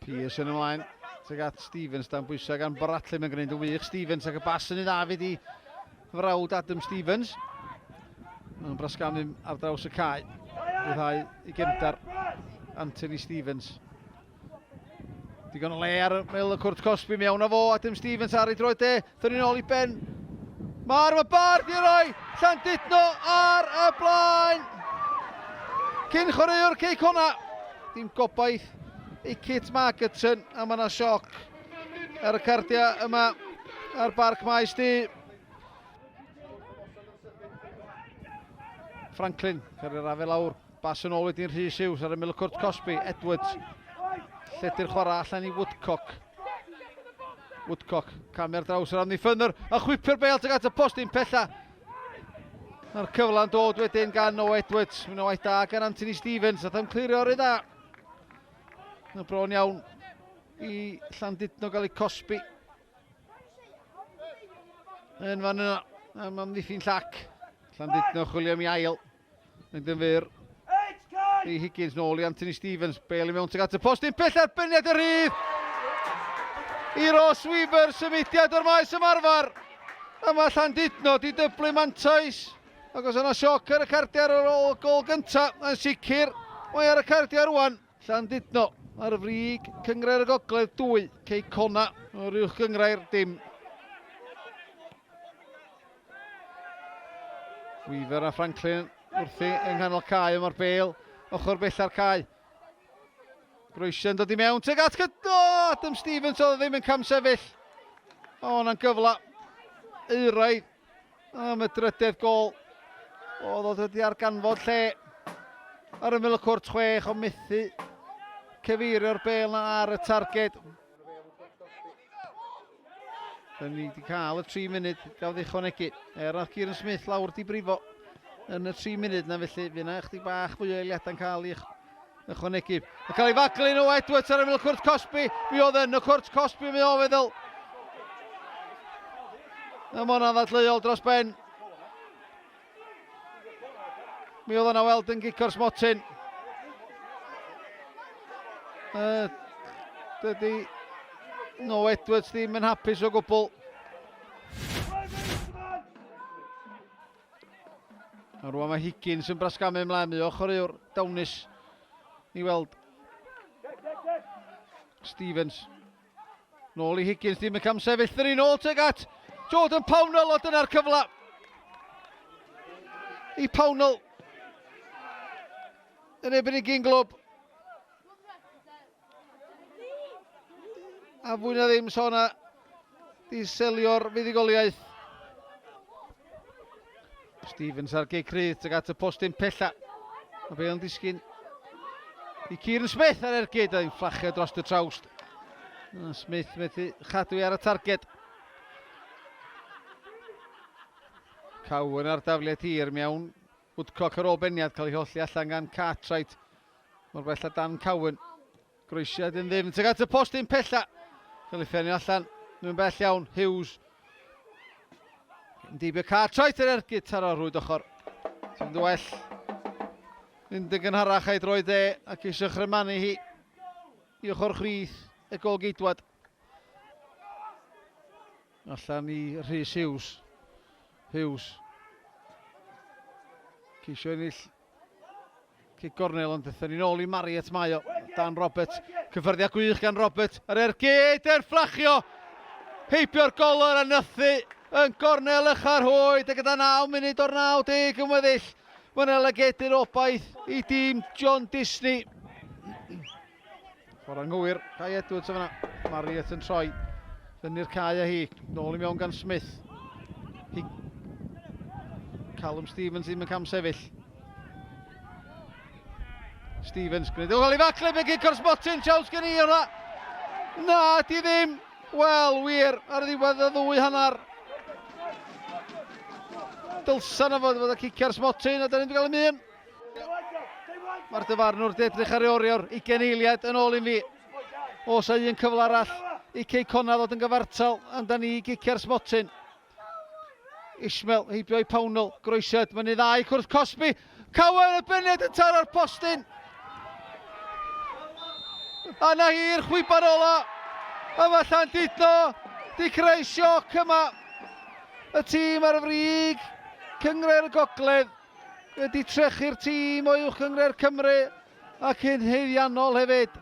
Pearce yn ymlaen. Tuag at Stevens dan bwysau gan Bradley. Mae'n gwneud y wych Stevens ac y bas yn ei ddafyd i frawd Adam Stevens. Mae'n brasgamu ar draws y cae. Byddai i gefndar Anthony Stevens. Digon o le ar Mel y Cwrt Cosby mewn â fo. Adam Stevens ar ei droed e. Thynnu nôl i ben. Mae Bard i roi. Llandudno ar y blaen. Cyn chwaraewr Cey Conna. Dim gobaith i Kit Margerton a mae yna sioc ar y cardiau yma ar Barc Maes D. Franklin, cael ei rafu lawr. Bas yn ôl wedi'n Rhys Hughes ar y Mel y Cwrt Cosby. Edwards. Lledu'r chwarae allan i Woodcock. Woodcock, camer draws yr Andy Ffynner. A chwipio'r bel tuag at y postyn pella. A'r cyfla'n dod wedyn gan o Edwards. Mae'n waith da gan Anthony Stevens. Ath am clirio ar ei dda. Yn bron iawn i Llandudno gael ei Cosby. Yn fan yna. Am amddiffyn llac. Llandudno chwilio am i ail. Mynd yn fyr. I Higgins nôl i Anthony Stevens. Bale i mewn tuag at y postyn pell arbeniad y rhydd. I Ross Weaver symudiad o'r maes ymarfer. A mae Llandudno di dyblu mantais. Ac os yna sioc ar y cardiau ar ôl gol gyntaf. Yn sicr mae ar y cardiau rwan. Llandudno ar y frig Cyngrair y Gogledd 2. Cey Conna o'r uwch Cyngrair dim. Weaver a Franklin wrthi yng nghanol cae yma'r Bale. Ochr bell ar cae. Groesia'n dod i mewn. Tuag at Adam Stevens oedd ddim yn camsefyll. O, na'n gyfla. Euraidd. Am y drydedd gol. Oedd wedi arganfod lle. Ar y Mel y Cwrt 6 o methu cyfeirio'r Bale na ar y targed. Dyn ni wedi cael y 3 munud gafodd ychwanegu. Nath Kieran Smith lawr di brifo yn y 3 munud na felly. Fyna ychydig bach fwy o eiliadau'n cael i'ch ychwanegu. A cael ei faglu o Edwards ar y Mel y Cwrt Cosby. Mi oedd yn y Cwrt Cosby mi o feddwl. A ma' hwnna'n ddadleuol dros ben. Mi oedd yna weld yn gicio'r smotyn. Dydy no Edwards ddim yn hapus o gwbl. A rwan mae Higgins yn brasgamu ymlaen. Mi o chwaraewr dawnus i weld. Stevens. Nôl i Higgins ddim yn camsefyll. Dyn ni nôl tuag at Jordan Pownall o dyna'r cyfla. I Pownall. Yn ebyn i Ginglwb. A fwy na ddim sona di selio'r fuddugoliaeth. Stevens ar gei crydd tuag at y postyn pella. A be o'n disgyn i Kieran Smith ar ergyd a'n fflachio dros y trawst. Smith methu chadw ar y targed. Cowan ar dafliad hir mewn. Woodcock ar ôl beniad cael ei holli allan gan Cartwright. Mor bell a Dan Cowan. Groesiad yn ddim tuag at y postyn pella. Cael ei ffenio allan. Nw'n bell iawn. Hughes. Dibio Cartwright ar ergyd taro rwyd ochr. Ti'n mynd well. Mynd yn gynharach a'i droed e ac eisiau chrymanu hi i ochr chwith y gol geidwad. Allan i Rhys Hughes. Hughes. Ceisio ennill cic gornel ond dethon ni nôl i Marriott mae o. Dan Roberts. Cyffyrddiad gwych gan Robert. Ar ergyd er fflachio. Heibio'r golwr a nythu yn gornel ychar hwyd. A gyda 9 munud o'r 90 yn weddill. Mae'n elegedu'r obaith i dîm John Disney. Chwarae'n ngywir. Kai Edwards o fyna. Marriott yn troi. Fyny'r cae a hi. Nôl i mewn gan Smith. Callum Stevens ddim yn camsefyll. Stevens gwneud o gael ei faclu be gicio'r smotyn. Siaws gen i hwnna. Na, di ddim. Wel, wir ar ddiwedd y ddwy hanner. Dylsan o fod y cicio'r smotyn a da ni'n gael ymwyn. Mae'r dyfarnwr dedrych ar ei oriawr. 20 eiliad yn ôl i fi. Os a un cyfle arall i Cey Conna ddod yn gyfartal. Ond da ni gicio'r smotyn. Ishmael heibio i Pownall. Groesiad, mae'n ei ddau cwrdd Cosby. Cowan y byned yn taro'r postyn. A na hi'r chwiban ola. A mae Llandudno di creu sioc yma. Y tîm ar y frig. Cyngred y Gogledd wedi trechu'r tîm o uwch Cyngred Cymru ac yn haeddiannol hefyd.